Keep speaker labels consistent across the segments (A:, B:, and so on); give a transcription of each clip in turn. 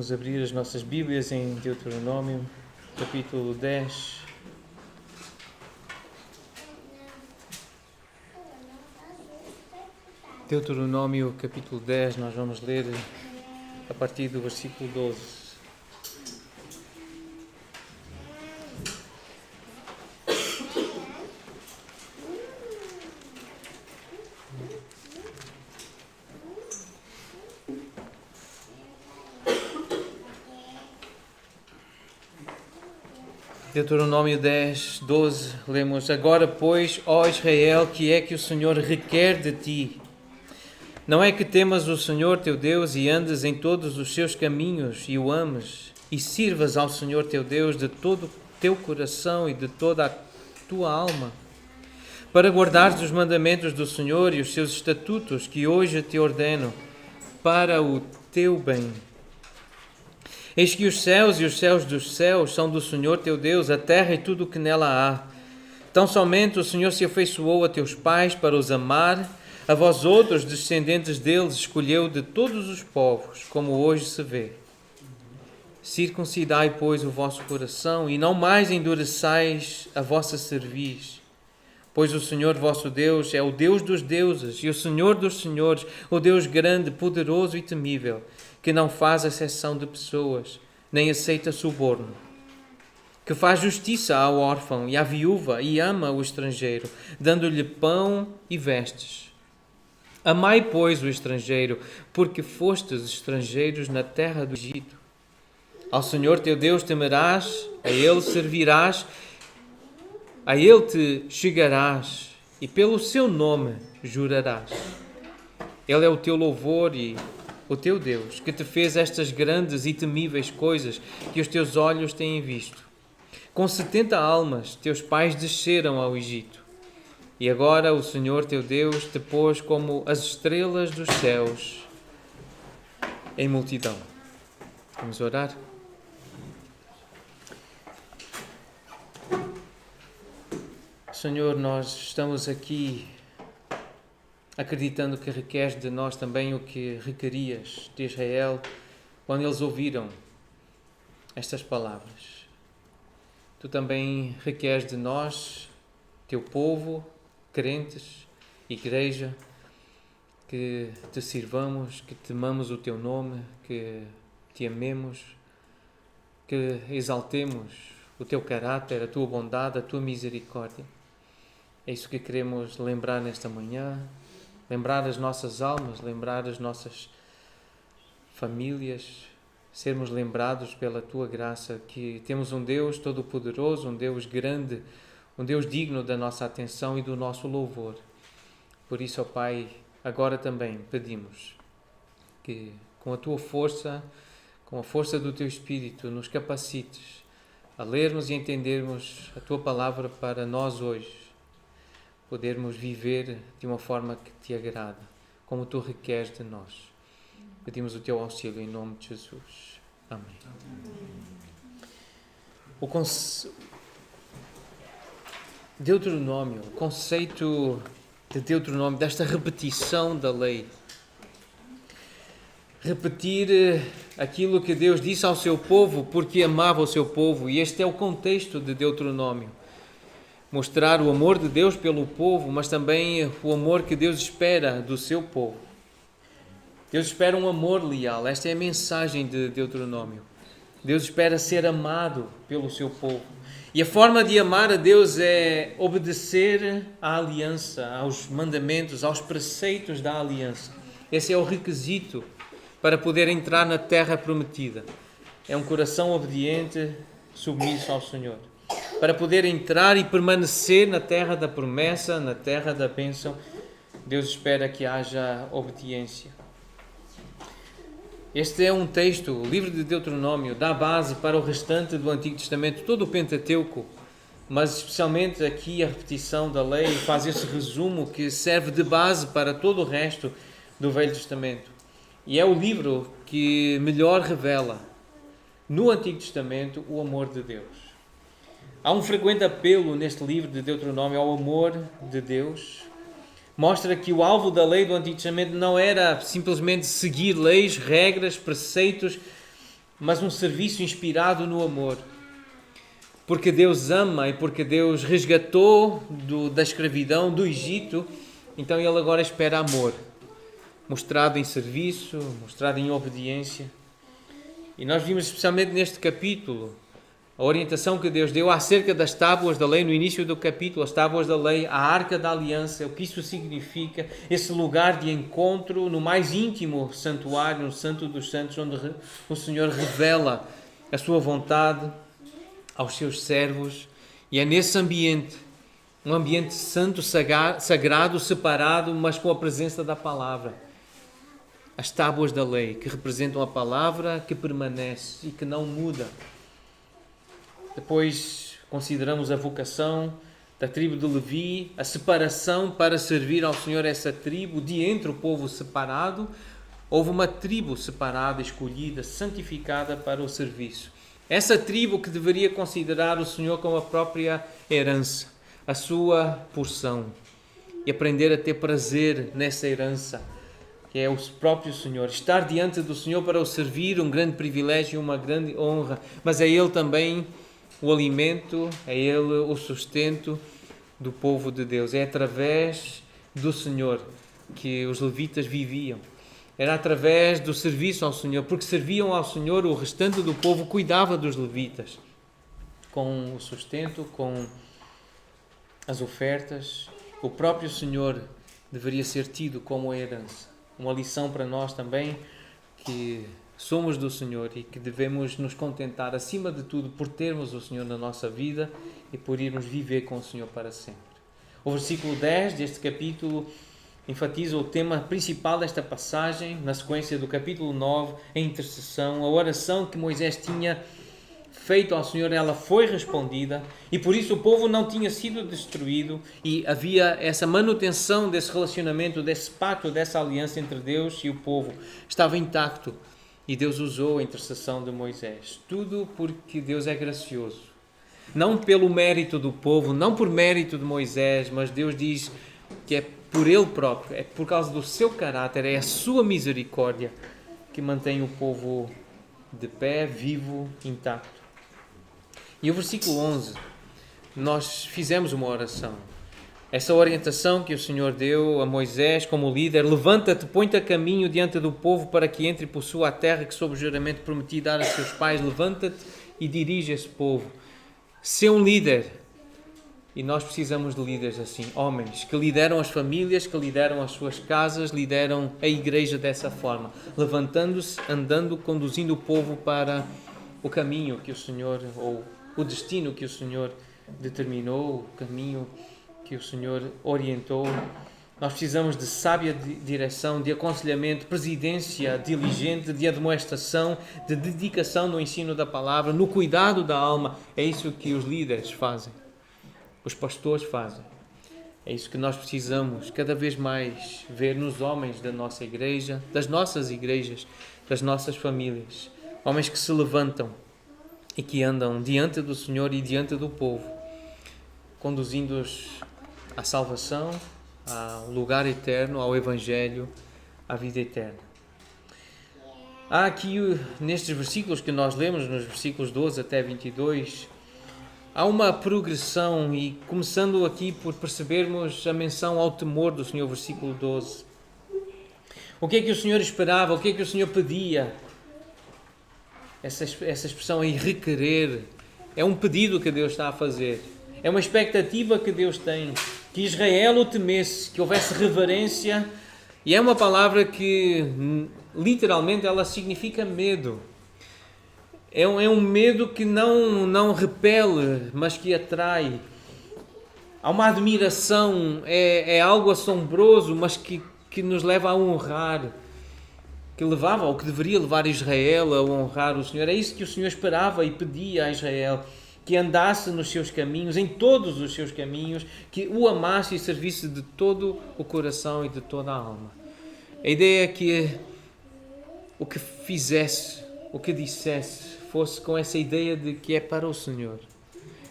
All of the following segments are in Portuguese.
A: Vamos abrir as nossas Bíblias em Deuteronômio, capítulo 10. Deuteronômio, capítulo 10, nós vamos ler a partir do versículo 12. Deuteronômio 10, 12, lemos: Agora, pois, ó Israel, que é que o Senhor requer de ti? Não é que temas o Senhor teu Deus e andes em todos os seus caminhos e o ames, e sirvas ao Senhor teu Deus de todo o teu coração e de toda a tua alma, para guardares os mandamentos do Senhor e os seus estatutos que hoje te ordeno, para o teu bem. Eis que os céus e os céus dos céus são do Senhor teu Deus, a terra e tudo o que nela há. Tão somente o Senhor se afeiçoou a teus pais para os amar, a vós outros, descendentes deles, escolheu de todos os povos, como hoje se vê. Circuncidai, pois, o vosso coração, e não mais endureçais a vossa cerviz. Pois o Senhor vosso Deus é o Deus dos deuses e o Senhor dos senhores, o Deus grande, poderoso e temível, que não faz acessão de pessoas, nem aceita suborno, que faz justiça ao órfão e à viúva e ama o estrangeiro, dando-lhe pão e vestes. Amai, pois, o estrangeiro, porque fostes estrangeiros na terra do Egito. Ao Senhor teu Deus temerás, a Ele servirás, a Ele te chegarás e pelo seu nome jurarás. Ele é o teu louvor e o teu Deus, que te fez estas grandes e temíveis coisas que os teus olhos têm visto. Com 70 almas, teus pais desceram ao Egito. E agora o Senhor teu Deus te pôs como as estrelas dos céus em multidão. Vamos orar? Senhor, nós estamos aqui acreditando que requeres de nós também o que requerias de Israel quando eles ouviram estas palavras. Tu também requeres de nós, teu povo, crentes, igreja, que te sirvamos, que temamos o teu nome, que te amemos, que exaltemos o teu caráter, a tua bondade, a tua misericórdia. É isso que queremos lembrar nesta manhã. Lembrar as nossas almas, lembrar as nossas famílias, sermos lembrados pela Tua graça, que temos um Deus todo-poderoso, um Deus grande, um Deus digno da nossa atenção e do nosso louvor. Por isso, ó Pai, agora também pedimos que com a Tua força, com a força do Teu Espírito, nos capacites a lermos e entendermos a Tua palavra para nós hoje, podermos viver de uma forma que te agrada, como tu requeres de nós. Pedimos o teu auxílio em nome de Jesus. Amém. Deuteronômio, o conceito de Deuteronômio, desta repetição da lei. Repetir aquilo que Deus disse ao seu povo porque amava o seu povo. E este é o contexto de Deuteronômio. Mostrar o amor de Deus pelo povo, mas também o amor que Deus espera do seu povo. Deus espera um amor leal. Esta é a mensagem de Deuteronômio. Deus espera ser amado pelo seu povo. E a forma de amar a Deus é obedecer à aliança, aos mandamentos, aos preceitos da aliança. Esse é o requisito para poder entrar na terra prometida. É um coração obediente, submisso ao Senhor. Para poder entrar e permanecer na terra da promessa, na terra da bênção, Deus espera que haja obediência. Este é um texto, o livro de Deuteronômio, dá base para o restante do Antigo Testamento, todo o Pentateuco, mas especialmente aqui a repetição da lei faz esse resumo que serve de base para todo o resto do Velho Testamento. E é o livro que melhor revela no Antigo Testamento o amor de Deus. Há um frequente apelo neste livro de Deuteronômio ao amor de Deus. Mostra que o alvo da lei do Antigo Testamento não era simplesmente seguir leis, regras, preceitos mas um serviço inspirado no amor. Porque Deus ama e porque Deus resgatou da escravidão, do Egito, então Ele agora espera amor, mostrado em serviço, mostrado em obediência. E nós vimos especialmente neste capítulo a orientação que Deus deu acerca das tábuas da lei, no início do capítulo, as tábuas da lei, a arca da aliança, o que isso significa, esse lugar de encontro no mais íntimo santuário, no Santo dos Santos, onde o Senhor revela a sua vontade aos seus servos. E é nesse ambiente, um ambiente santo, sagrado, separado, mas com a presença da palavra. As tábuas da lei, que representam a palavra que permanece e que não muda. Depois consideramos a vocação da tribo de Levi, a separação para servir ao Senhor essa tribo, de entre o povo separado, houve uma tribo separada, escolhida, santificada para o serviço. Essa tribo que deveria considerar o Senhor como a própria herança, a sua porção, e aprender a ter prazer nessa herança, que é o próprio Senhor. Estar diante do Senhor para o servir, um grande privilégio, uma grande honra, mas é Ele também o alimento, é Ele o sustento do povo de Deus. É através do Senhor que os levitas viviam. Era através do serviço ao Senhor, porque serviam ao Senhor, o restante do povo cuidava dos levitas, com o sustento, com as ofertas. O próprio Senhor deveria ser tido como a herança. Uma lição para nós também, que somos do Senhor e que devemos nos contentar, acima de tudo, por termos o Senhor na nossa vida e por irmos viver com o Senhor para sempre. O versículo 10 deste capítulo enfatiza o tema principal desta passagem, na sequência do capítulo 9, a intercessão, a oração que Moisés tinha feito ao Senhor, ela foi respondida e por isso o povo não tinha sido destruído e havia essa manutenção desse relacionamento, desse pacto, dessa aliança entre Deus e o povo. Estava intacto. E Deus usou a intercessão de Moisés. Tudo porque Deus é gracioso. Não pelo mérito do povo, não por mérito de Moisés, mas Deus diz que é por Ele próprio, é por causa do seu caráter, é a sua misericórdia que mantém o povo de pé, vivo, intacto. E o versículo 11, nós fizemos uma oração. Essa orientação que o Senhor deu a Moisés como líder: levanta-te, põe-te a caminho diante do povo para que entre e possua a terra que sob o juramento prometi dar a seus pais. Levanta-te e dirige esse povo. Ser um líder. E nós precisamos de líderes assim, homens que lideram as famílias, que lideram as suas casas, lideram a igreja dessa forma, levantando-se, andando, conduzindo o povo para o caminho que o Senhor, ou o destino que o Senhor determinou, o caminho que o Senhor orientou. Nós precisamos de sábia direção, de aconselhamento, presidência diligente, de admoestação, de dedicação no ensino da palavra, no cuidado da alma. É isso que os líderes fazem, os pastores fazem. É isso que nós precisamos cada vez mais ver nos homens da nossa igreja, das nossas igrejas, das nossas famílias. Homens que se levantam e que andam diante do Senhor e diante do povo, conduzindo-os à salvação, ao lugar eterno, ao Evangelho, à vida eterna. Há aqui, nestes versículos que nós lemos, nos versículos 12 até 22, há uma progressão, e começando aqui por percebermos a menção ao temor do Senhor, versículo 12. O que é que o Senhor esperava? O que é que o Senhor pedia? Essa expressão aí, requerer, é um pedido que Deus está a fazer. É uma expectativa que Deus tem, que Israel o temesse, que houvesse reverência, e é uma palavra que literalmente ela significa medo. É um medo que não repele, mas que atrai. Há uma admiração, é algo assombroso, mas que nos leva a honrar, que levava, ou que deveria levar Israel a honrar o Senhor. É isso que o Senhor esperava e pedia a Israel, que andasse nos seus caminhos, em todos os seus caminhos, que o amasse e servisse de todo o coração e de toda a alma. A ideia é que o que fizesse, o que dissesse, fosse com essa ideia de que é para o Senhor.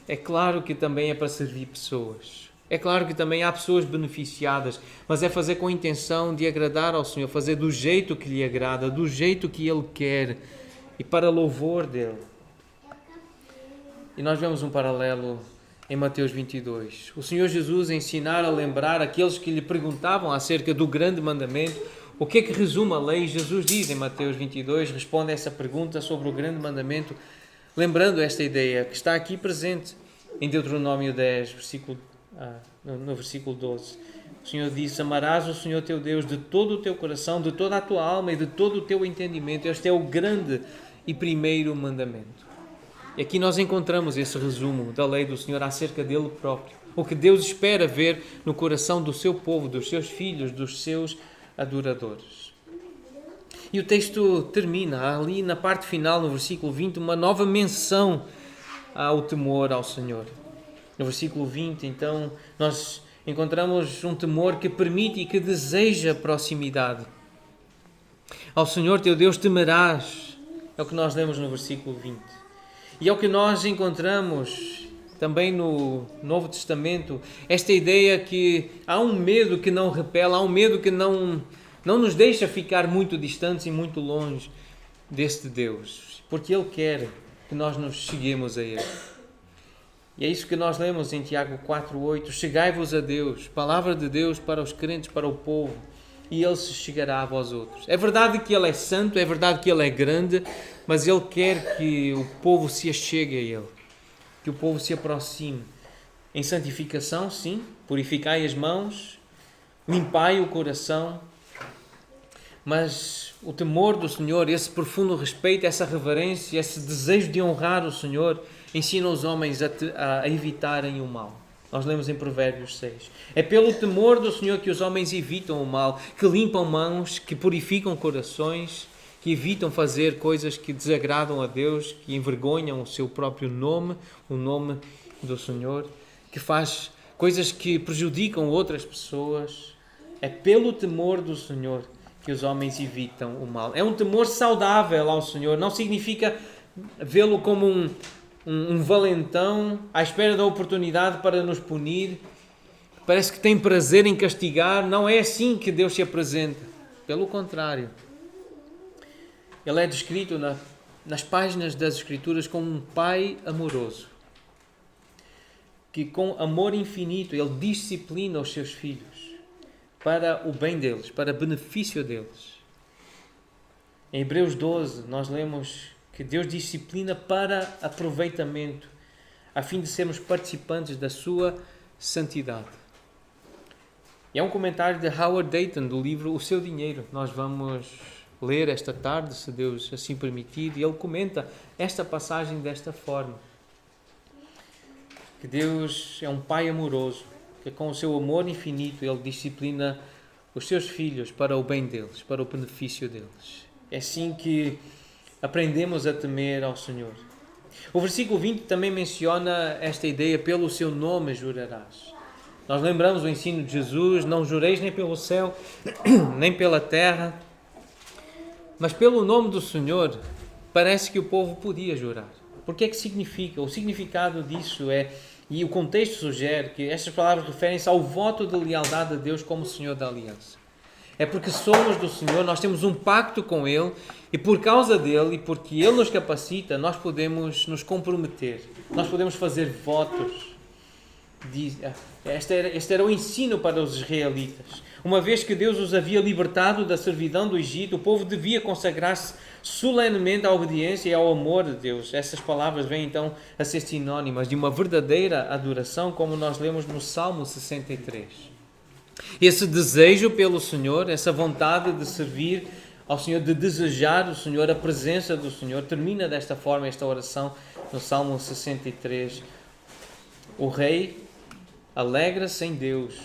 A: É claro que também é para servir pessoas. É claro que também há pessoas beneficiadas, mas é fazer com a intenção de agradar ao Senhor, fazer do jeito que lhe agrada, do jeito que Ele quer, e para louvor dele. E nós vemos um paralelo em Mateus 22. O Senhor Jesus ensinar a lembrar aqueles que lhe perguntavam acerca do grande mandamento, o que é que resume a lei. Jesus diz em Mateus 22, responde a essa pergunta sobre o grande mandamento, lembrando esta ideia que está aqui presente em Deuteronômio 10, no versículo 12. O Senhor disse: amarás o Senhor teu Deus de todo o teu coração, de toda a tua alma e de todo o teu entendimento. Este é o grande e primeiro mandamento. E aqui nós encontramos esse resumo da lei do Senhor acerca dele próprio. O que Deus espera ver no coração do seu povo, dos seus filhos, dos seus adoradores. E o texto termina ali na parte final, no versículo 20, uma nova menção ao temor ao Senhor. No versículo 20, então, nós encontramos um temor que permite e que deseja proximidade. Ao Senhor teu Deus temerás, é o que nós lemos no versículo 20. E é o que nós encontramos também no Novo Testamento, esta ideia que há um medo que não repela, há um medo que não nos deixa ficar muito distantes e muito longe deste Deus, porque Ele quer que nós nos cheguemos a Ele. E é isso que nós lemos em Tiago 4:8, chegai-vos a Deus, palavra de Deus para os crentes, para o povo, e Ele se chegará a vós outros. É verdade que Ele é santo, é verdade que Ele é grande, mas Ele quer que o povo se achegue a Ele, que o povo se aproxime. Em santificação, sim, purificai as mãos, limpai o coração, mas o temor do Senhor, esse profundo respeito, essa reverência, esse desejo de honrar o Senhor, ensina os homens a evitarem o mal. Nós lemos em Provérbios 6. É pelo temor do Senhor que os homens evitam o mal, que limpam mãos, que purificam corações, que evitam fazer coisas que desagradam a Deus, que envergonham o seu próprio nome, o nome do Senhor, que faz coisas que prejudicam outras pessoas. É pelo temor do Senhor que os homens evitam o mal. É um temor saudável ao Senhor. Não significa vê-lo como um valentão à espera da oportunidade para nos punir. Parece que tem prazer em castigar. Não é assim que Deus se apresenta. Pelo contrário. Ele é descrito nas páginas das Escrituras como um pai amoroso, que com amor infinito Ele disciplina os seus filhos para o bem deles, para benefício deles. Em Hebreus 12 nós lemos que Deus disciplina para aproveitamento, a fim de sermos participantes da sua santidade. E é um comentário de Howard Dayton do livro O Seu Dinheiro. Nós vamos ler esta tarde, se Deus assim permitir, e ele comenta esta passagem desta forma. Que Deus é um pai amoroso, que com o seu amor infinito Ele disciplina os seus filhos para o bem deles, para o benefício deles. É assim que aprendemos a temer ao Senhor. O versículo 20 também menciona esta ideia, pelo seu nome jurarás. Nós lembramos o ensino de Jesus, não jureis nem pelo céu, nem pela terra, mas pelo nome do Senhor parece que o povo podia jurar. Porque é que significa? O significado disso é, e o contexto sugere que estas palavras referem-se ao voto de lealdade a Deus como Senhor da aliança. É porque somos do Senhor, nós temos um pacto com Ele, e por causa dele, e porque Ele nos capacita, nós podemos nos comprometer, nós podemos fazer votos. Este era o ensino para os israelitas. Uma vez que Deus os havia libertado da servidão do Egito, o povo devia consagrar-se solenemente à obediência e ao amor de Deus. Essas palavras vêm então a ser sinónimas de uma verdadeira adoração, como nós lemos no Salmo 63. Esse desejo pelo Senhor, essa vontade de servir ao Senhor, de desejar o Senhor, a presença do Senhor, termina desta forma esta oração no Salmo 63. O rei alegra-se em Deus.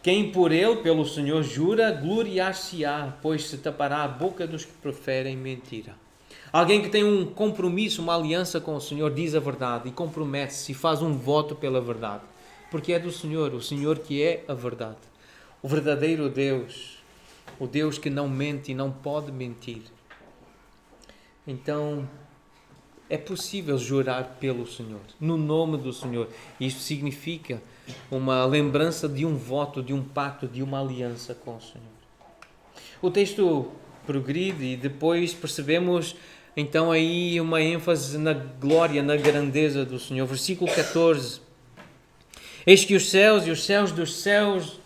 A: Quem por ele, pelo Senhor, jura, gloriar-se-á, pois se tapará a boca dos que preferem mentira. Alguém que tem um compromisso, uma aliança com o Senhor, diz a verdade e compromete-se e faz um voto pela verdade. Porque é do Senhor, o Senhor que é a verdade. O verdadeiro Deus, o Deus que não mente e não pode mentir. Então, é possível jurar pelo Senhor, no nome do Senhor. Isto significa uma lembrança de um voto, de um pacto, de uma aliança com o Senhor. O texto progride e depois percebemos então aí uma ênfase na glória, na grandeza do Senhor. Versículo 14. Eis que os céus e os céus dos céus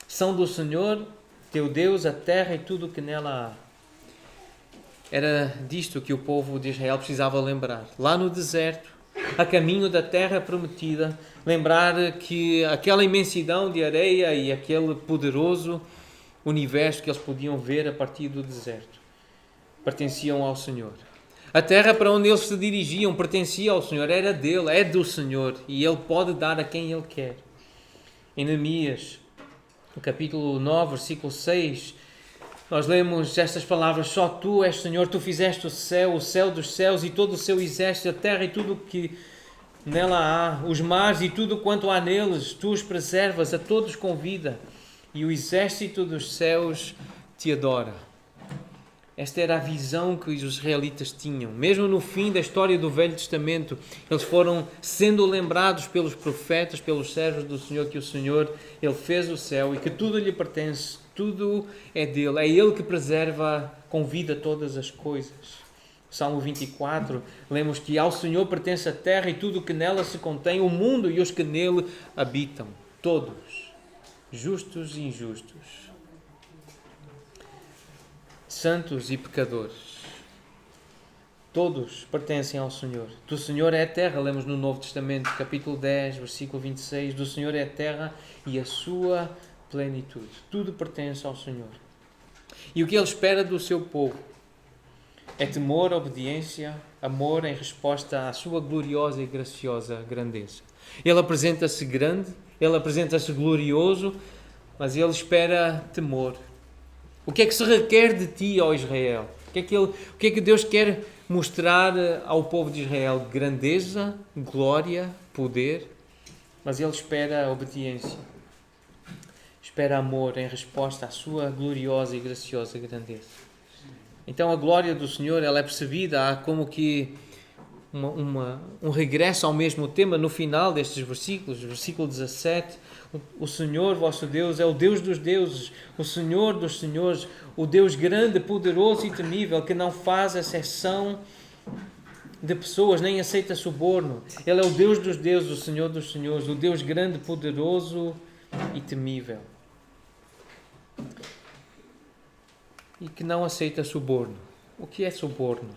A: são do Senhor, teu Deus, a terra e tudo o que nela há. Era disto que o povo de Israel precisava lembrar. Lá no deserto, a caminho da terra prometida, lembrar que aquela imensidão de areia e aquele poderoso universo que eles podiam ver a partir do deserto pertenciam ao Senhor. A terra para onde eles se dirigiam pertencia ao Senhor, era dele, é do Senhor, e Ele pode dar a quem Ele quer. Em Neemias, no capítulo 9, versículo 6, nós lemos estas palavras: só Tu és Senhor, Tu fizeste o céu dos céus e todo o seu exército, a terra e tudo o que nela há, os mares e tudo quanto há neles, Tu os preservas, a todos com vida, e o exército dos céus Te adora. Esta era a visão que os israelitas tinham. Mesmo no fim da história do Velho Testamento, eles foram sendo lembrados pelos profetas, pelos servos do Senhor, que o Senhor, Ele fez o céu e que tudo lhe pertence, tudo é dele. É Ele que preserva com vida todas as coisas. Salmo 24, lemos que ao Senhor pertence a terra e tudo o que nela se contém, o mundo e os que nele habitam, todos, justos e injustos, santos e pecadores, todos pertencem ao Senhor. Do Senhor é a terra, lemos no Novo Testamento, capítulo 10, versículo 26, do Senhor é a terra e a sua plenitude. Tudo pertence ao Senhor. E o que Ele espera do seu povo é temor, obediência, amor em resposta à sua gloriosa e graciosa grandeza. Ele apresenta-se grande, Ele apresenta-se glorioso, mas Ele espera temor. O que é que se requer de ti, ó Israel? O que é que Deus quer mostrar ao povo de Israel? Grandeza, glória, poder, mas Ele espera obediência. Espera amor em resposta à sua gloriosa e graciosa grandeza. Então a glória do Senhor, ela é percebida, há como que um regresso ao mesmo tema no final destes versículos. Versículo 17, o Senhor vosso Deus é o Deus dos deuses, o Senhor dos senhores, o Deus grande, poderoso e temível, que não faz exceção de pessoas, nem aceita suborno. Ele é o Deus dos deuses, o Senhor dos senhores, o Deus grande, poderoso e temível. E que não aceita suborno. O que é suborno?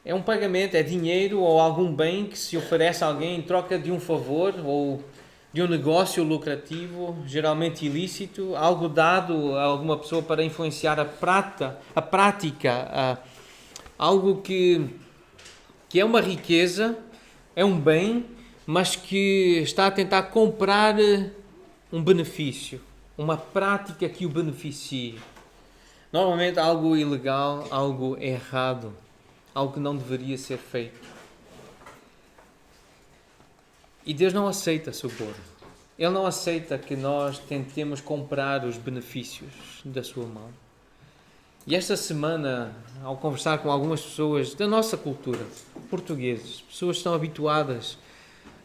A: É um pagamento, é dinheiro ou algum bem que se oferece a alguém em troca de um favor ou de um negócio lucrativo, geralmente ilícito, algo dado a alguma pessoa para influenciar a prática, algo que é uma riqueza, é um bem, mas que está a tentar comprar um benefício, uma prática que o beneficie. Normalmente algo ilegal, algo errado, algo que não deveria ser feito. E Deus não aceita suborno. Ele não aceita que nós tentemos comprar os benefícios da sua mão. E esta semana, ao conversar com algumas pessoas da nossa cultura, portugueses, pessoas que estão habituadas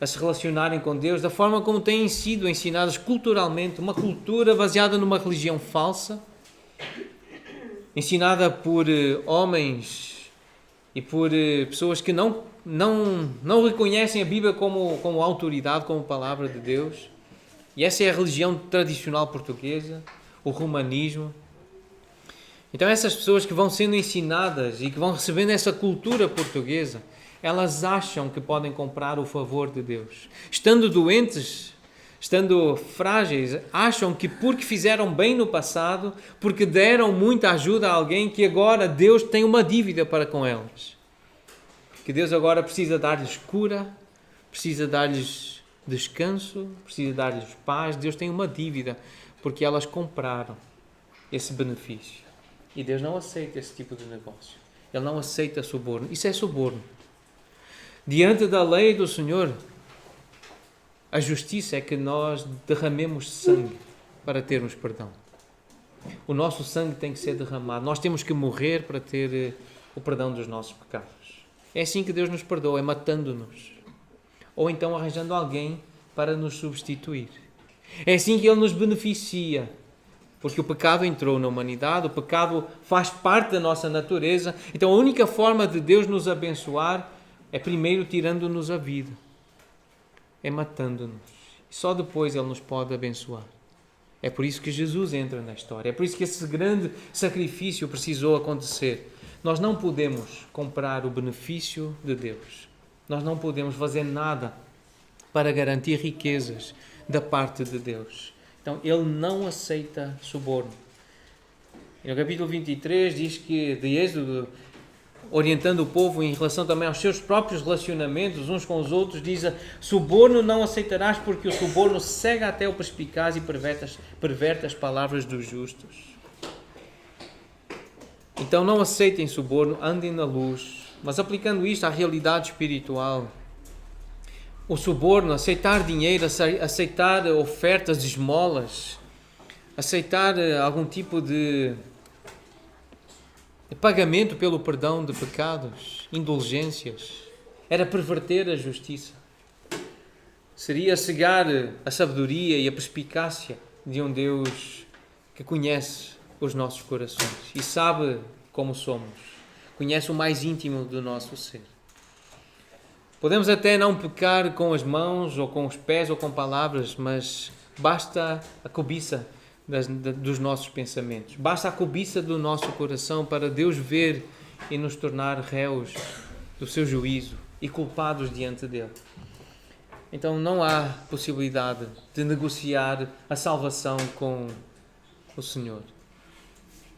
A: a se relacionarem com Deus da forma como têm sido ensinadas culturalmente, uma cultura baseada numa religião falsa, ensinada por homens e por pessoas que não reconhecem a Bíblia como autoridade, como palavra de Deus. E essa é a religião tradicional portuguesa, o romanismo. Então essas pessoas que vão sendo ensinadas e que vão recebendo essa cultura portuguesa, elas acham que podem comprar o favor de Deus. Estando doentes, estando frágeis, acham que porque fizeram bem no passado, porque deram muita ajuda a alguém, que agora Deus tem uma dívida para com elas. Que Deus agora precisa dar-lhes cura, precisa dar-lhes descanso, precisa dar-lhes paz. Deus tem uma dívida porque elas compraram esse benefício. E Deus não aceita esse tipo de negócio. Ele não aceita suborno. Isso é suborno. Diante da lei do Senhor, a justiça é que nós derramemos sangue para termos perdão. O nosso sangue tem que ser derramado. Nós temos que morrer para ter o perdão dos nossos pecados. É assim que Deus nos perdoa, é matando-nos. Ou então arranjando alguém para nos substituir. É assim que Ele nos beneficia, Porque o pecado entrou na humanidade, o pecado faz parte da nossa natureza. Então a única forma de Deus nos abençoar é primeiro tirando-nos a vida, é matando-nos. Só depois Ele nos pode abençoar. É por isso que Jesus entra na história. É por isso que esse grande sacrifício precisou acontecer. Nós não podemos comprar o benefício de Deus. Nós não podemos fazer nada para garantir riquezas da parte de Deus. Então, Ele não aceita suborno. E no capítulo 23 diz que, de Êxodo, orientando o povo em relação também aos seus próprios relacionamentos uns com os outros, diz: suborno não aceitarás, porque o suborno cega até o perspicaz e perverte as palavras dos justos. Então não aceitem suborno, andem na luz. Mas aplicando isto à realidade espiritual, o suborno, aceitar dinheiro, aceitar ofertas de esmolas, aceitar algum tipo de pagamento pelo perdão de pecados, indulgências, era perverter a justiça. Seria cegar a sabedoria e a perspicácia de um Deus que conhece os nossos corações e sabe como somos, conhece o mais íntimo do nosso ser. Podemos até não pecar com as mãos ou com os pés ou com palavras, mas basta a cobiça dos nossos pensamentos. Basta a cobiça do nosso coração para Deus ver e nos tornar réus do seu juízo e culpados diante dele. Então não há possibilidade de negociar a salvação com o Senhor.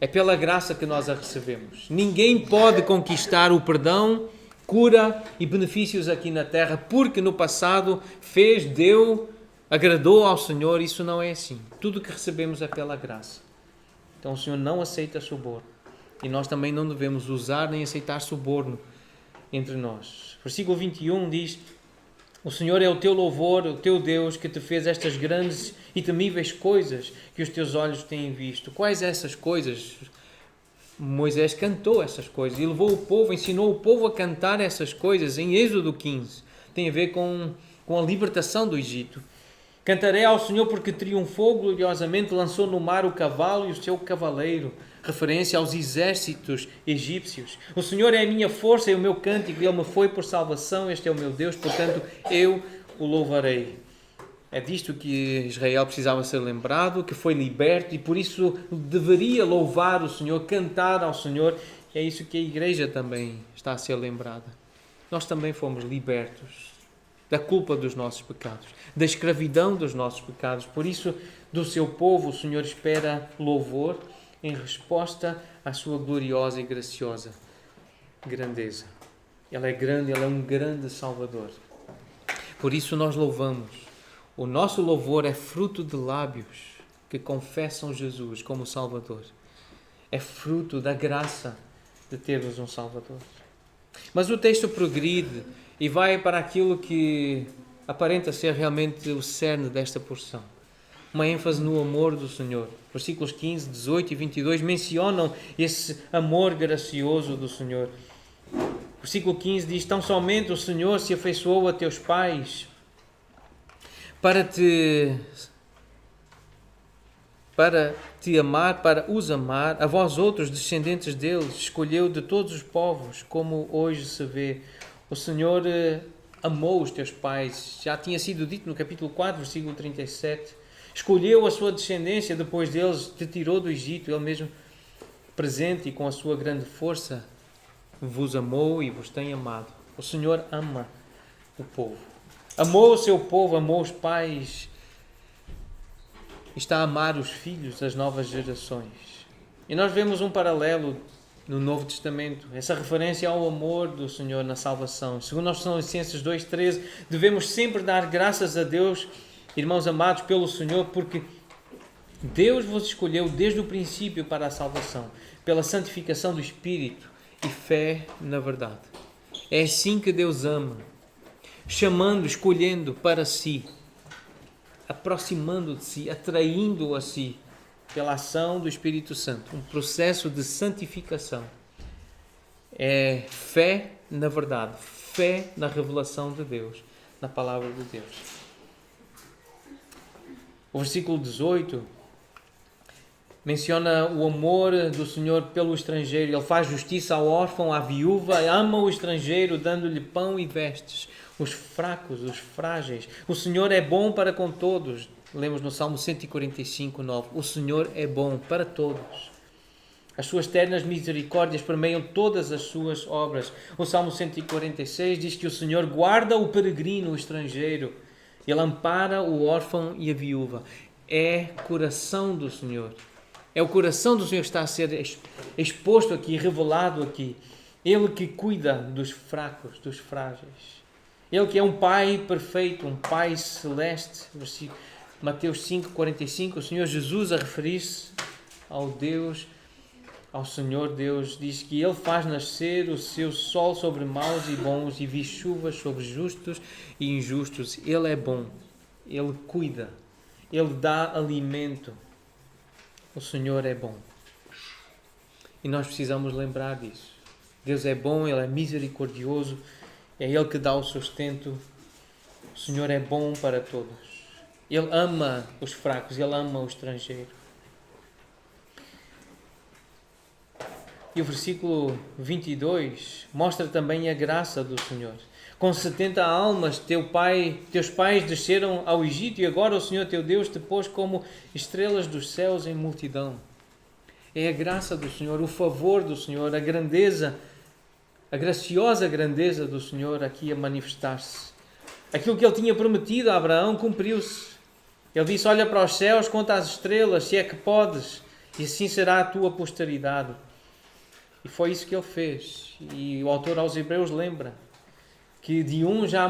A: É pela graça que nós a recebemos. Ninguém pode conquistar o perdão, cura e benefícios aqui na terra, porque no passado deu, agradou ao Senhor. Isso não é assim. Tudo o que recebemos é pela graça. Então o Senhor não aceita suborno. E nós também não devemos usar nem aceitar suborno entre nós. Versículo 21 diz: o Senhor é o teu louvor, o teu Deus, que te fez estas grandes e temíveis coisas que os teus olhos têm visto. Quais essas coisas? Moisés cantou essas coisas e levou o povo, ensinou o povo a cantar essas coisas em Êxodo 15. Tem a ver com a libertação do Egito. Cantarei ao Senhor porque triunfou gloriosamente, lançou no mar o cavalo e o seu cavaleiro. Referência aos exércitos egípcios. O Senhor é a minha força e o meu cântico, Ele me foi por salvação, este é o meu Deus, portanto eu o louvarei. É disto que Israel precisava ser lembrado, que foi liberto e por isso deveria louvar o Senhor, cantar ao Senhor. É isso que a igreja também está a ser lembrada. Nós também fomos libertos da culpa dos nossos pecados, da escravidão dos nossos pecados. Por isso, do seu povo, o Senhor espera louvor em resposta à sua gloriosa e graciosa grandeza. Ele é grande, Ele é um grande Salvador. Por isso nós louvamos. O nosso louvor é fruto de lábios que confessam Jesus como Salvador. É fruto da graça de termos um Salvador. Mas o texto progride e vai para aquilo que aparenta ser realmente o cerne desta porção. Uma ênfase no amor do Senhor. Versículos 15, 18 e 22 mencionam esse amor gracioso do Senhor. Versículo 15 diz: tão somente o Senhor se afeiçoou a teus pais para te amar, para os amar, a vós outros, descendentes deles, escolheu de todos os povos, como hoje se vê. O Senhor amou os teus pais, já tinha sido dito no capítulo 4, versículo 37. Escolheu a sua descendência depois deles, te tirou do Egito, Ele mesmo presente e com a sua grande força vos amou e vos tem amado. O Senhor ama o povo. Amou o seu povo, amou os pais. Está a amar os filhos das novas gerações. E nós vemos um paralelo no Novo Testamento, essa referência ao amor do Senhor na salvação. Segundo nós Tessalonicenses 2,13, devemos sempre dar graças a Deus, irmãos amados, pelo Senhor, porque Deus vos escolheu desde o princípio para a salvação, pela santificação do Espírito e fé na verdade. É assim que Deus ama, chamando, escolhendo para si, aproximando de si, atraindo a si, pela ação do Espírito Santo. Um processo de santificação. É fé na verdade, fé na revelação de Deus, na palavra de Deus. O versículo 18 Menciona o amor do Senhor pelo estrangeiro. Ele faz justiça ao órfão, à viúva, ama o estrangeiro, dando-lhe pão e vestes. Os fracos, os frágeis. O Senhor é bom para com todos. Lemos no Salmo 145, 9. O Senhor é bom para todos. As suas ternas misericórdias permeiam todas as suas obras. O Salmo 146 diz que o Senhor guarda o peregrino, o estrangeiro. Ele ampara o órfão e a viúva. É coração do Senhor. É o coração do Senhor que está a ser exposto aqui, revelado aqui. Ele que cuida dos fracos, dos frágeis. Ele que é um Pai perfeito, um Pai celeste. Mateus 5,45, o Senhor Jesus a referir-se ao Senhor Deus, diz que Ele faz nascer o seu sol sobre maus e bons e vi chuvas sobre justos e injustos. Ele é bom, Ele cuida, Ele dá alimento. O Senhor é bom. E nós precisamos lembrar disso. Deus é bom, Ele é misericordioso, é Ele que dá o sustento. O Senhor é bom para todos. Ele ama os fracos, Ele ama o estrangeiro. E o versículo 22 mostra também a graça do Senhor. Com 70 almas teus pais desceram ao Egito e agora o Senhor teu Deus te pôs como estrelas dos céus em multidão. É a graça do Senhor, o favor do Senhor, a grandeza, a graciosa grandeza do Senhor aqui a manifestar-se. Aquilo que Ele tinha prometido a Abraão cumpriu-se. Ele disse, olha para os céus, conta as estrelas, se é que podes, e assim será a tua posteridade. E foi isso que Ele fez. E o autor aos Hebreus lembra que de um já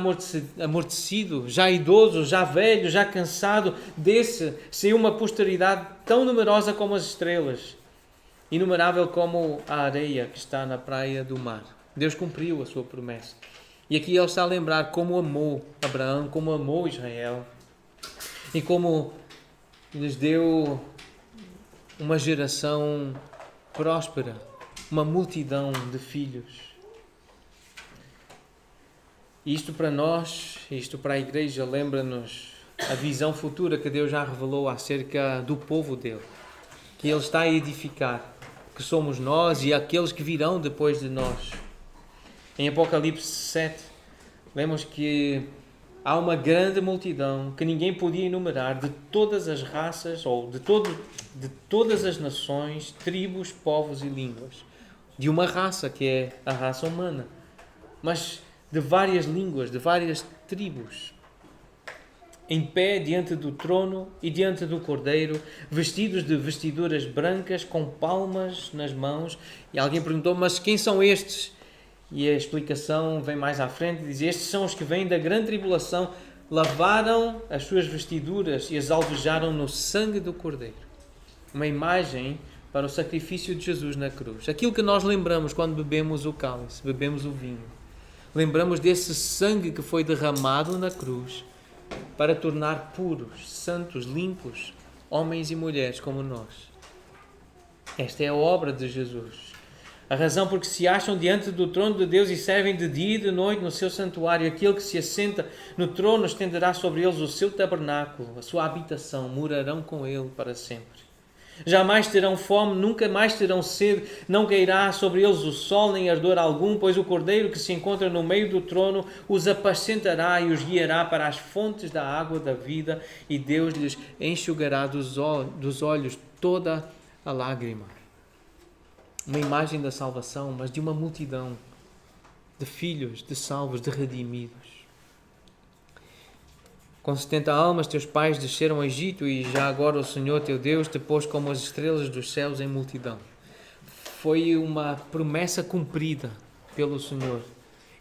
A: amortecido, já idoso, já velho, já cansado, desse saiu uma posteridade tão numerosa como as estrelas, inumerável como a areia que está na praia do mar. Deus cumpriu a sua promessa. E aqui Ele está a lembrar como amou Abraão, como amou Israel e como lhes deu uma geração próspera, uma multidão de filhos. Isto para nós, isto para a igreja, lembra-nos a visão futura que Deus já revelou acerca do povo dele, que Ele está a edificar, que somos nós e aqueles que virão depois de nós. Em Apocalipse 7, lemos que há uma grande multidão que ninguém podia enumerar, de todas as raças, ou de todas as nações, tribos, povos e línguas. De uma raça, que é a raça humana, mas de várias línguas, de várias tribos, em pé diante do trono e diante do Cordeiro, vestidos de vestiduras brancas, com palmas nas mãos. E alguém perguntou, mas quem são estes? E a explicação vem mais à frente, diz, estes são os que vêm da grande tribulação, lavaram as suas vestiduras e as alvejaram no sangue do Cordeiro. Uma imagem para o sacrifício de Jesus na cruz. Aquilo que nós lembramos quando bebemos o cálice, bebemos o vinho. Lembramos desse sangue que foi derramado na cruz para tornar puros, santos, limpos, homens e mulheres como nós. Esta é a obra de Jesus. A razão porque se acham diante do trono de Deus e servem de dia e de noite no seu santuário. Aquele que se assenta no trono estenderá sobre eles o seu tabernáculo, a sua habitação, morarão com ele para sempre. Jamais terão fome, nunca mais terão sede, não cairá sobre eles o sol nem ardor algum, pois o Cordeiro que se encontra no meio do trono os apacentará e os guiará para as fontes da água da vida, e Deus lhes enxugará dos olhos toda a lágrima. Uma imagem da salvação, mas de uma multidão de filhos, de salvos, de redimidos. Com 70 almas teus pais desceram ao Egito e já agora o Senhor teu Deus te pôs como as estrelas dos céus em multidão. Foi uma promessa cumprida pelo Senhor.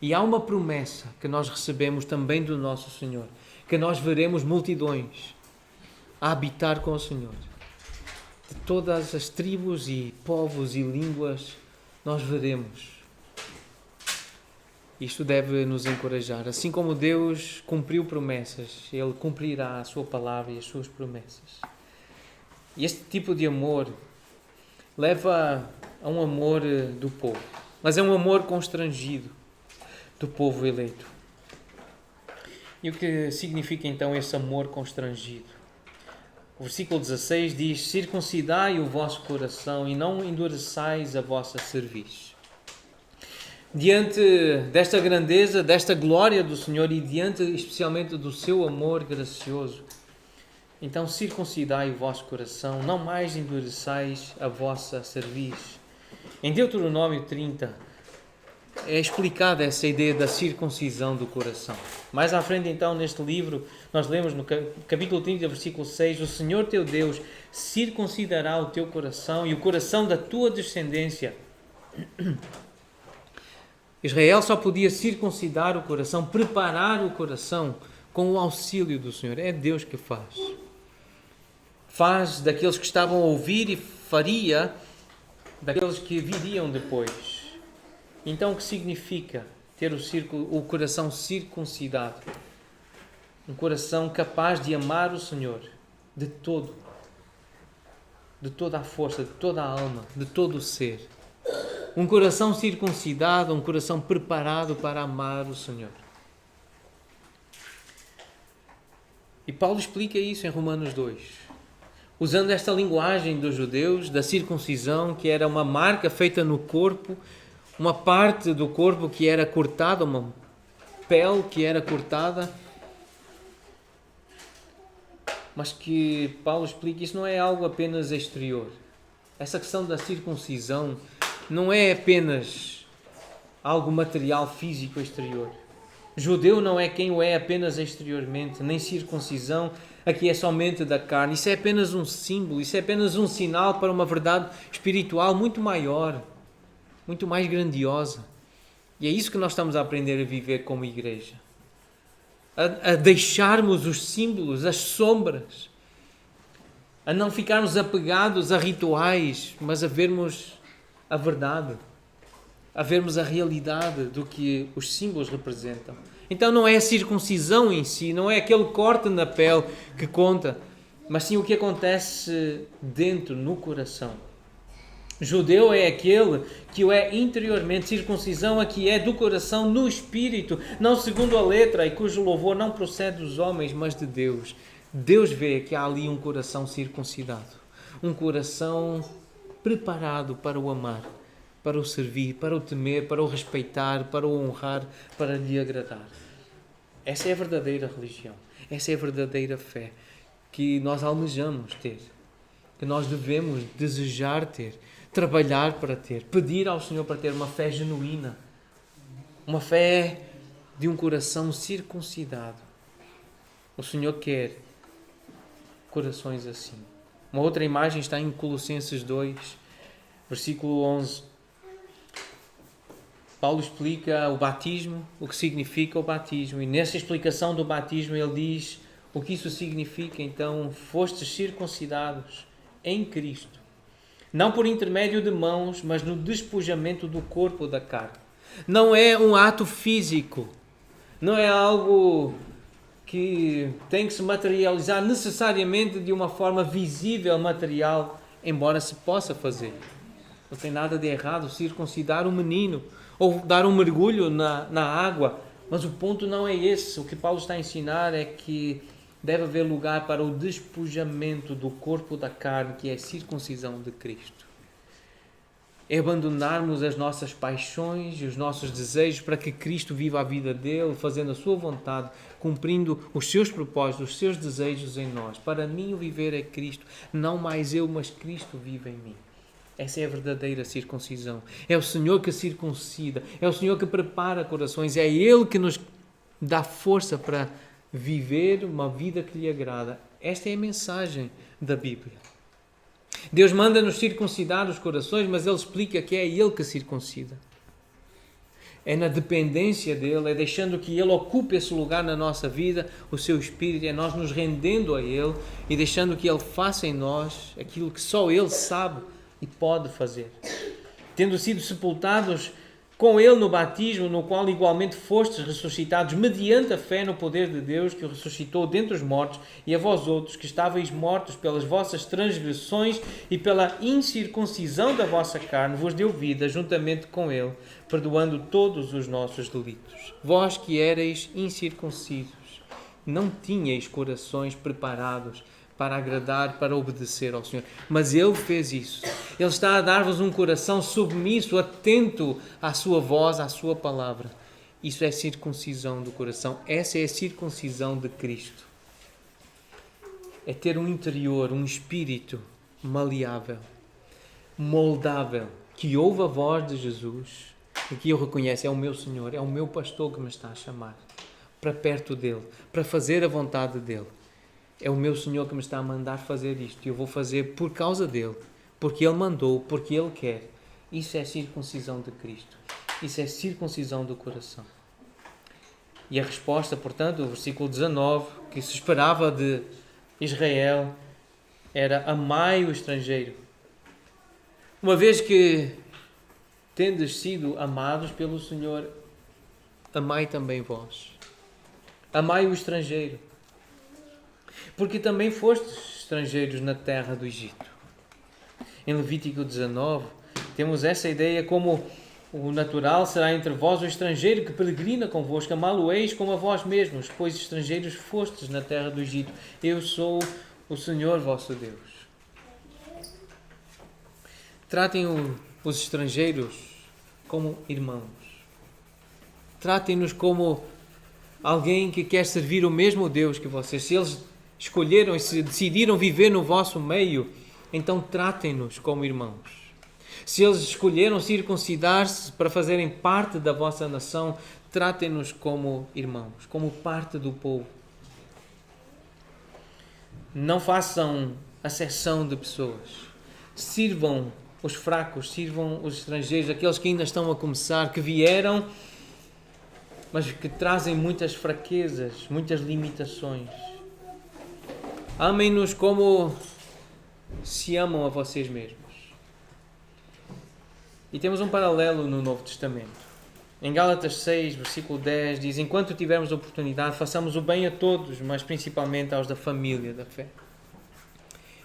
A: E há uma promessa que nós recebemos também do nosso Senhor, que nós veremos multidões a habitar com o Senhor. De todas as tribos e povos e línguas nós veremos. Isto deve nos encorajar. Assim como Deus cumpriu promessas, Ele cumprirá a sua palavra e as suas promessas. E este tipo de amor leva a um amor do povo, mas é um amor constrangido do povo eleito. E o que significa então esse amor constrangido? O versículo 16 diz: circuncidai o vosso coração e não endureçais a vossa cerviz. Diante desta grandeza, desta glória do Senhor e diante especialmente do seu amor gracioso, então circuncidai o vosso coração, não mais endureçais a vossa cerviz. Em Deuteronômio 30 é explicada essa ideia da circuncisão do coração. Mais à frente então neste livro nós lemos no capítulo 30, versículo 6: o Senhor teu Deus circuncidará o teu coração e o coração da tua descendência. Israel só podia circuncidar o coração, preparar o coração com o auxílio do Senhor. É Deus que faz. Faz daqueles que estavam a ouvir e faria daqueles que viriam depois. Então o que significa ter o coração circuncidado? Um coração capaz de amar o Senhor de todo, de toda a força, de toda a alma, de todo o ser. Um coração circuncidado, um coração preparado para amar o Senhor. E Paulo explica isso em Romanos 2, usando esta linguagem dos judeus, da circuncisão, que era uma marca feita no corpo, uma parte do corpo que era cortada, uma pele que era cortada, mas que Paulo explica, isso não é algo apenas exterior. Essa questão da circuncisão não é apenas algo material, físico, exterior. Judeu não é quem o é apenas exteriormente, nem circuncisão aqui é somente da carne. Isso é apenas um símbolo, isso é apenas um sinal para uma verdade espiritual muito maior, muito mais grandiosa. E é isso que nós estamos a aprender a viver como igreja. A deixarmos os símbolos, as sombras, a não ficarmos apegados a rituais, mas a vermos a verdade, a vermos a realidade do que os símbolos representam. Então não é a circuncisão em si, não é aquele corte na pele que conta, mas sim o que acontece dentro, no coração. Judeu é aquele que o é interiormente, circuncisão aqui é do coração, no espírito, não segundo a letra, e cujo louvor não procede dos homens, mas de Deus. Deus vê que há ali um coração circuncidado, um coração preparado para o amar, para o servir, para o temer, para o respeitar, para o honrar, para lhe agradar. Essa é a verdadeira religião, essa é a verdadeira fé que nós almejamos ter, que nós devemos desejar ter, trabalhar para ter, pedir ao Senhor para ter uma fé genuína, uma fé de um coração circuncidado. O Senhor quer corações assim. Uma outra imagem está em Colossenses 2, versículo 11. Paulo explica o batismo, o que significa o batismo. E nessa explicação do batismo ele diz o que isso significa. Então, fostes circuncidados em Cristo, não por intermédio de mãos, mas no despojamento do corpo da carne. Não é um ato físico, não é algo que tem que se materializar necessariamente de uma forma visível, material, embora se possa fazer. Não tem nada de errado circuncidar um menino ou dar um mergulho na água, mas o ponto não é esse. O que Paulo está a ensinar é que deve haver lugar para o despojamento do corpo da carne, que é a circuncisão de Cristo. É abandonarmos as nossas paixões e os nossos desejos para que Cristo viva a vida dele, fazendo a sua vontade, cumprindo os seus propósitos, os seus desejos em nós. Para mim o viver é Cristo, não mais eu, mas Cristo vive em mim. Essa é a verdadeira circuncisão. É o Senhor que circuncida, é o Senhor que prepara corações, é Ele que nos dá força para viver uma vida que lhe agrada. Esta é a mensagem da Bíblia. Deus manda-nos circuncidar os corações, mas Ele explica que é Ele que circuncida. É na dependência dEle, é deixando que Ele ocupe esse lugar na nossa vida, o seu Espírito, é nós nos rendendo a Ele e deixando que Ele faça em nós aquilo que só Ele sabe e pode fazer. Tendo sido sepultados com Ele no batismo, no qual igualmente fostes ressuscitados mediante a fé no poder de Deus que o ressuscitou dentre os mortos, e a vós outros que estáveis mortos pelas vossas transgressões e pela incircuncisão da vossa carne, vos deu vida juntamente com Ele, perdoando todos os nossos delitos. Vós que erais incircuncisos, não tinhais corações preparados para agradar, para obedecer ao Senhor. Mas Ele fez isso. Ele está a dar-vos um coração submisso, atento à sua voz, à sua palavra. Isso é circuncisão do coração. Essa é a circuncisão de Cristo. É ter um interior, um espírito maleável, moldável, que ouve a voz de Jesus e que eu reconheço, é o meu Senhor, é o meu pastor que me está a chamar para perto dele, para fazer a vontade dele. É o meu Senhor que me está a mandar fazer isto e eu vou fazer por causa dele, porque ele mandou, porque ele quer. Isso é circuncisão de Cristo. Isso é circuncisão do coração. E a resposta, portanto, o versículo 19, que se esperava de Israel, era: amai o estrangeiro. Uma vez que tendes sido amados pelo Senhor, amai também vós. Amai o estrangeiro. Porque também fostes estrangeiros na terra do Egito. Em Levítico 19, temos essa ideia como o natural será entre vós o estrangeiro que peregrina convosco, amá-lo-eis como a vós mesmos, pois estrangeiros fostes na terra do Egito. Eu sou o Senhor vosso Deus. Tratem os estrangeiros como irmãos. Tratem-nos como alguém que quer servir o mesmo Deus que vocês. Se eles escolheram e se decidiram viver no vosso meio, então tratem-nos como irmãos. Se eles escolheram circuncidar-se para fazerem parte da vossa nação, tratem-nos como irmãos, como parte do povo. Não façam acepção de pessoas. Sirvam os fracos, sirvam os estrangeiros, aqueles que ainda estão a começar, que vieram, mas que trazem muitas fraquezas, muitas limitações. Amem-nos como se amam a vocês mesmos. E temos um paralelo no Novo Testamento. Em Gálatas 6, versículo 10, diz: enquanto tivermos oportunidade, façamos o bem a todos, mas principalmente aos da família da fé.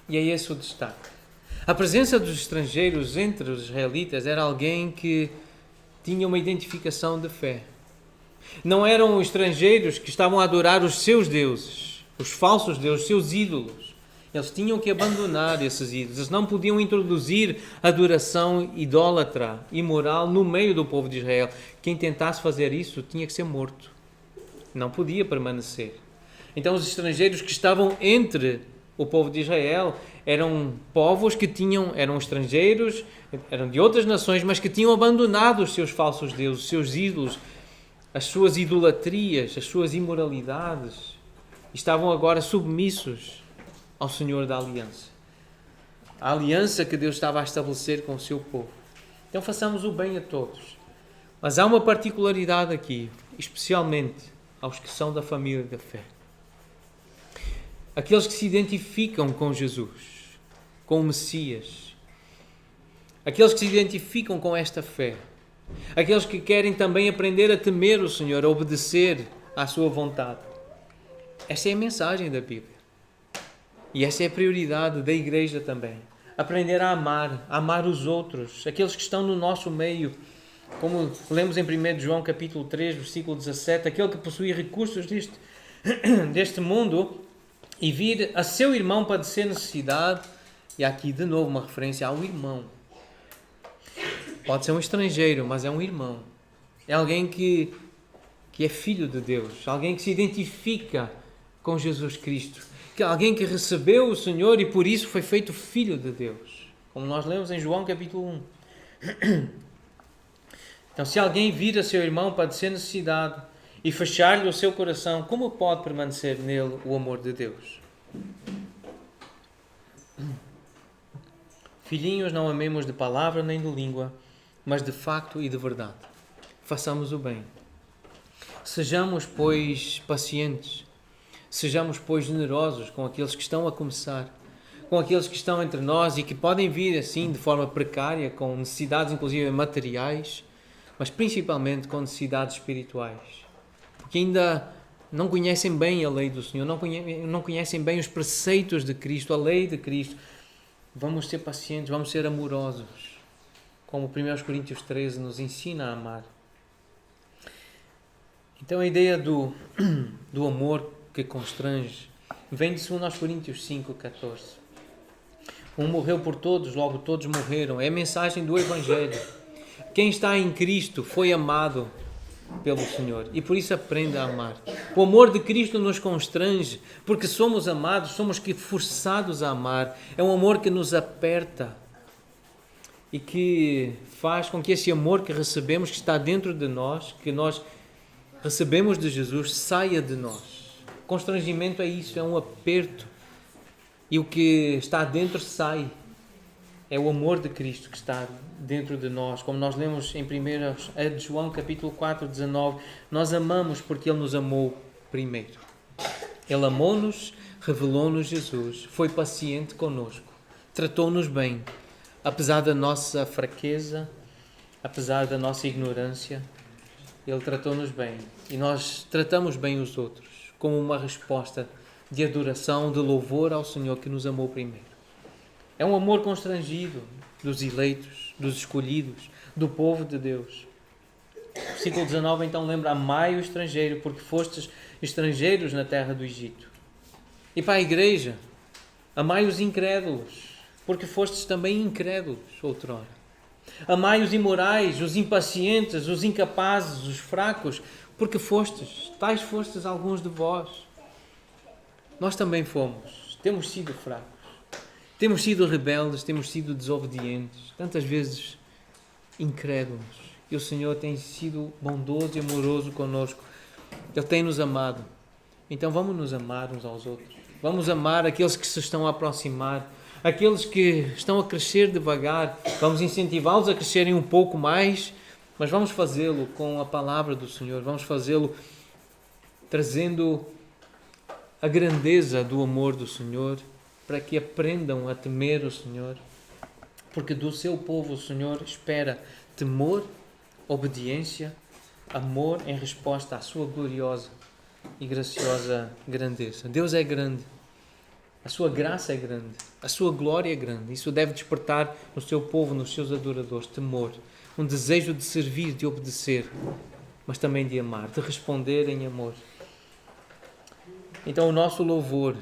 A: E é esse o destaque. A presença dos estrangeiros entre os israelitas era alguém que tinha uma identificação de fé. Não eram estrangeiros que estavam a adorar os seus deuses, os falsos deuses, os seus ídolos. Eles tinham que abandonar esses ídolos. Eles não podiam introduzir adoração idólatra, imoral, no meio do povo de Israel. Quem tentasse fazer isso tinha que ser morto. Não podia permanecer. Então os estrangeiros que estavam entre o povo de Israel eram povos que eram estrangeiros, eram de outras nações, mas que tinham abandonado os seus falsos deuses, os seus ídolos, as suas idolatrias, as suas imoralidades. Estavam agora submissos ao Senhor da aliança. A aliança que Deus estava a estabelecer com o seu povo. Então façamos o bem a todos. Mas há uma particularidade aqui, especialmente aos que são da família da fé. Aqueles que se identificam com Jesus, com o Messias. Aqueles que se identificam com esta fé. Aqueles que querem também aprender a temer o Senhor, a obedecer à sua vontade. Esta é a mensagem da Bíblia. E essa é a prioridade da igreja também. Aprender a amar os outros, aqueles que estão no nosso meio. Como lemos em 1 João capítulo 3, versículo 17, aquele que possui recursos deste mundo e vir a seu irmão padecer necessidade, e aqui de novo uma referência ao irmão. Pode ser um estrangeiro, mas é um irmão. É alguém que é filho de Deus, alguém que se identifica com Jesus Cristo, alguém que recebeu o Senhor e por isso foi feito filho de Deus, como nós lemos em João capítulo 1. Então, se alguém vir a seu irmão padecer necessidade e fechar-lhe o seu coração, como pode permanecer nele o amor de Deus? Filhinhos, não amemos de palavra nem de língua, mas de facto e de verdade. Façamos o bem. Sejamos, pois, pacientes. Sejamos, pois, generosos com aqueles que estão a começar, com aqueles que estão entre nós e que podem vir assim de forma precária, com necessidades inclusive materiais, mas principalmente com necessidades espirituais, porque ainda não conhecem bem a lei do Senhor, não conhecem bem os preceitos de Cristo, a lei de Cristo. Vamos ser pacientes, vamos ser amorosos, como 1 Coríntios 13 nos ensina a amar. Então a ideia do amor que constrange Vem de 2 Coríntios 5,14. Um morreu por todos, logo todos morreram. É a mensagem do Evangelho. Quem está em Cristo foi amado pelo Senhor e por isso aprenda a amar. O amor de Cristo nos constrange, porque somos amados, somos que forçados a amar. É um amor que nos aperta e que faz com que esse amor que recebemos, que está dentro de nós, que nós recebemos de Jesus, saia de nós. Constrangimento é isso, é um aperto. E o que está dentro sai. É o amor de Cristo que está dentro de nós. Como nós lemos em 1 João capítulo 4, 19, nós amamos porque Ele nos amou primeiro. Ele amou-nos, revelou-nos Jesus, foi paciente conosco, tratou-nos bem, apesar da nossa fraqueza, apesar da nossa ignorância, Ele tratou-nos bem. E nós tratamos bem os outros, como uma resposta de adoração, de louvor ao Senhor que nos amou primeiro. É um amor constrangido dos eleitos, dos escolhidos, do povo de Deus. Versículo 19 então lembra: amai o estrangeiro, porque fostes estrangeiros na terra do Egito. E para a igreja, amai os incrédulos, porque fostes também incrédulos outrora. Amai os imorais, os impacientes, os incapazes, os fracos, porque tais fostes alguns de vós. Nós também fomos, temos sido fracos. Temos sido rebeldes, temos sido desobedientes, tantas vezes incrédulos. E o Senhor tem sido bondoso e amoroso conosco. Ele tem nos amado. Então vamos nos amar uns aos outros. Vamos amar aqueles que se estão a aproximar, aqueles que estão a crescer devagar. Vamos incentivá-los a crescerem um pouco mais, mas vamos fazê-lo com a palavra do Senhor. Vamos fazê-lo trazendo a grandeza do amor do Senhor, para que aprendam a temer o Senhor, porque do seu povo o Senhor espera temor, obediência, amor em resposta à sua gloriosa e graciosa grandeza. Deus é grande, a sua graça é grande, a sua glória é grande. Isso deve despertar no seu povo, nos seus adoradores, temor, um desejo de servir, de obedecer, mas também de amar, de responder em amor. Então o nosso louvor,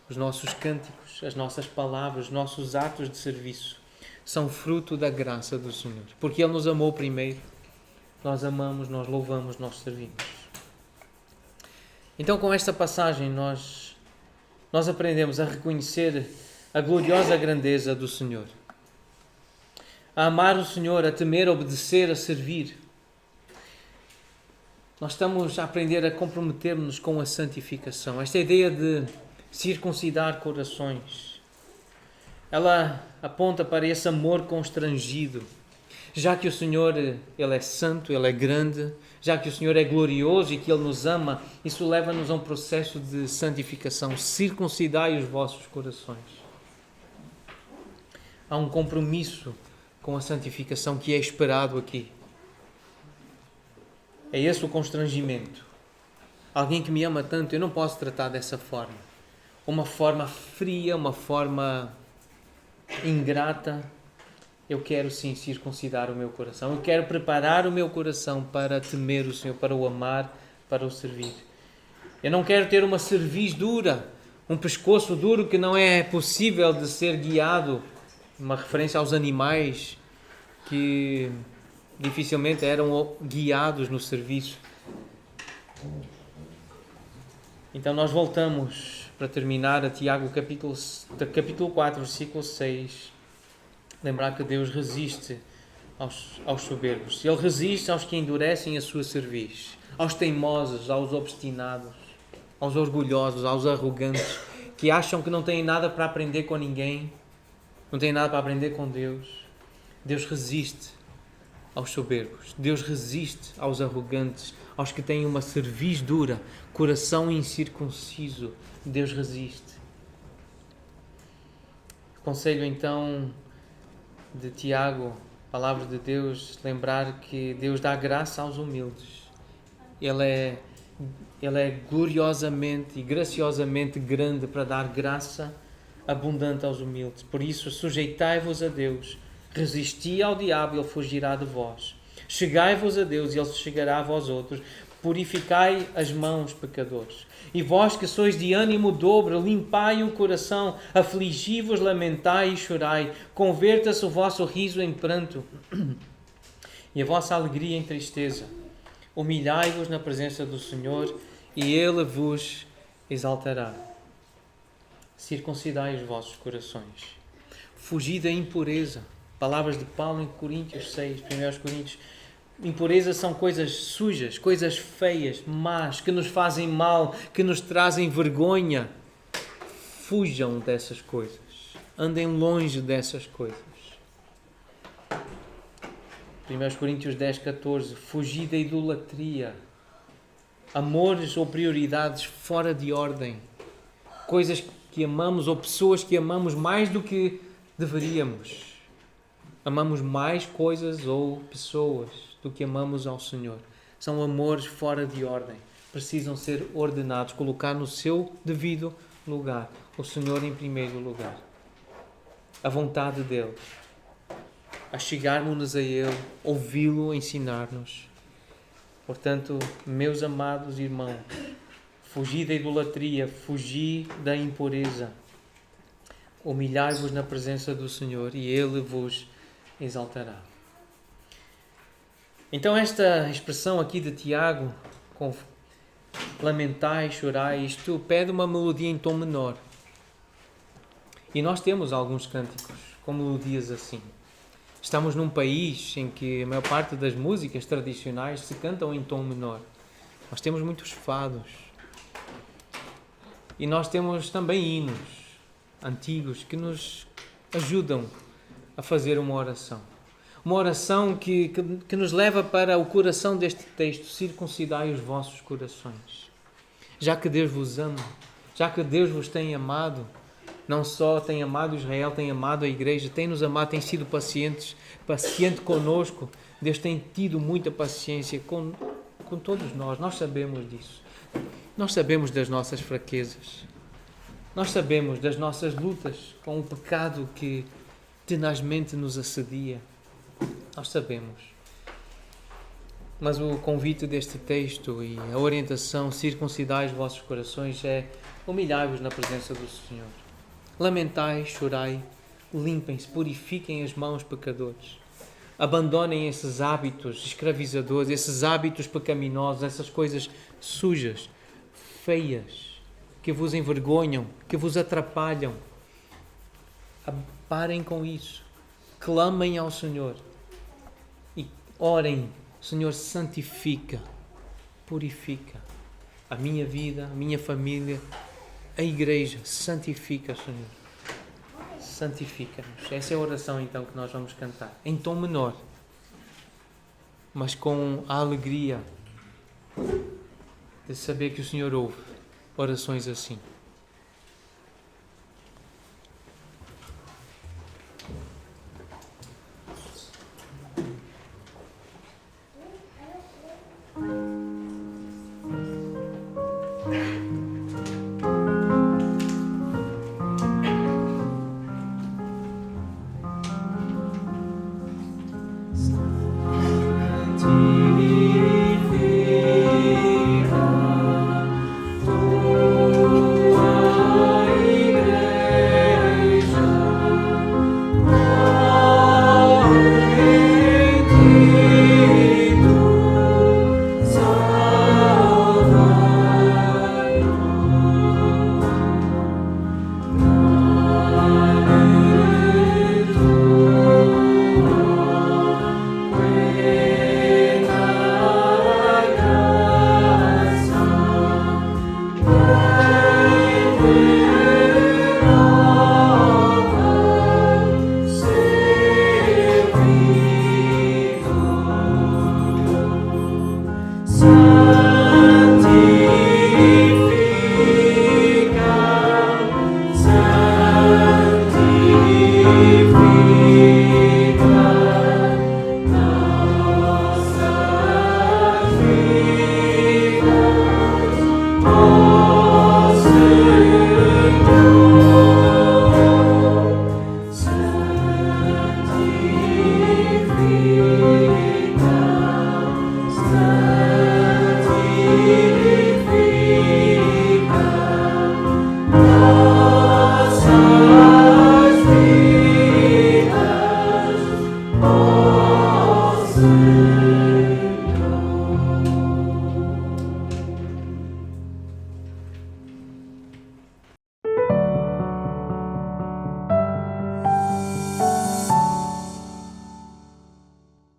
A: os nossos cânticos, as nossas palavras, os nossos atos de serviço são fruto da graça do Senhor. Porque Ele nos amou primeiro, nós amamos, nós louvamos, nós servimos. Então com esta passagem nós aprendemos a reconhecer a gloriosa grandeza do Senhor. A amar o Senhor, a temer, a obedecer, a servir. Nós estamos a aprender a comprometer-nos com a santificação. Esta ideia de circuncidar corações, ela aponta para esse amor constrangido. Já que o Senhor, Ele é santo, Ele é grande, já que o Senhor é glorioso e que Ele nos ama, isso leva-nos a um processo de santificação. Circuncidai os vossos corações. Há um compromisso com a santificação que é esperado aqui. É esse o constrangimento. Alguém que me ama tanto, eu não posso tratar dessa forma. Uma forma fria, uma forma ingrata. Eu quero sim circuncidar o meu coração. Eu quero preparar o meu coração para temer o Senhor, para o amar, para o servir. Eu não quero ter uma cerviz dura, um pescoço duro que não é possível de ser guiado. Uma referência aos animais que dificilmente eram guiados no serviço. Então nós voltamos para terminar a Tiago capítulo 4, versículo 6. Lembrar que Deus resiste aos soberbos. Ele resiste aos que endurecem a sua cerviz, aos teimosos, aos obstinados, aos orgulhosos, aos arrogantes, que acham que não têm nada para aprender com ninguém, não têm nada para aprender com Deus. Deus resiste aos soberbos. Deus resiste aos arrogantes, aos que têm uma cerviz dura, coração incircunciso. Deus resiste. Conselho então de Tiago, palavra de Deus, lembrar que Deus dá graça aos humildes. Ele é gloriosamente e graciosamente grande para dar graça abundante aos humildes. Por isso, sujeitai-vos a Deus, resisti ao diabo e ele fugirá de vós. Chegai-vos a Deus e ele chegará a vós outros. purificai as mãos, pecadores. E vós que sois de ânimo dobre, limpai o coração, afligi-vos, lamentai e chorai, converta-se o vosso riso em pranto e a vossa alegria em tristeza. Humilhai-vos na presença do Senhor e Ele vos exaltará. Circuncidai os vossos corações. Fugi da impureza. Palavras de Paulo em Coríntios 6, 1 Coríntios. Impureza são coisas sujas, coisas feias, más, que nos fazem mal, que nos trazem vergonha. Fujam dessas coisas. Andem longe dessas coisas. 1 Coríntios 10, 14. Fugi da idolatria. Amores ou prioridades fora de ordem. Coisas que amamos ou pessoas que amamos mais do que deveríamos. Amamos mais coisas ou pessoas do que amamos ao Senhor. São amores fora de ordem. Precisam ser ordenados, colocar no seu devido lugar. O Senhor em primeiro lugar. A vontade dEle. A chegarmos-nos a Ele, ouvi-lo ensinar-nos. Portanto, meus amados irmãos, fugi da idolatria, fugi da impureza. Humilhai-vos na presença do Senhor e Ele vos exaltará. Então esta expressão aqui de Tiago, com lamentai, chorai, isto pede uma melodia em tom menor. E nós temos alguns cânticos com melodias assim. Estamos num país em que a maior parte das músicas tradicionais se cantam em tom menor. Nós temos muitos fados. E nós temos também hinos antigos que nos ajudam a fazer uma oração. Uma oração que nos leva para o coração deste texto. Circuncidai os vossos corações. Já que Deus vos ama, já que Deus vos tem amado, não só tem amado Israel, tem amado a igreja, tem nos amado, tem sido paciente conosco. Deus tem tido muita paciência com todos nós. Nós sabemos disso. Nós sabemos das nossas fraquezas. Nós sabemos das nossas lutas com o pecado que tenazmente nos assedia. Nós sabemos. Mas o convite deste texto e a orientação, circuncidai os vossos corações, é humilhai-vos na presença do Senhor. Lamentai, chorai, limpem-se, purifiquem as mãos, pecadores. Abandonem esses hábitos escravizadores, esses hábitos pecaminosos, essas coisas sujas, feias, que vos envergonham, que vos atrapalham. Parem com isso. Clamem ao Senhor e orem. Senhor, santifica, purifica a minha vida, a minha família, a igreja. Santifica, Senhor. Santifica-nos. Essa é a oração então que nós vamos cantar. Em tom menor, mas com a alegria de saber que o Senhor ouve orações assim.
B: Santifica Oh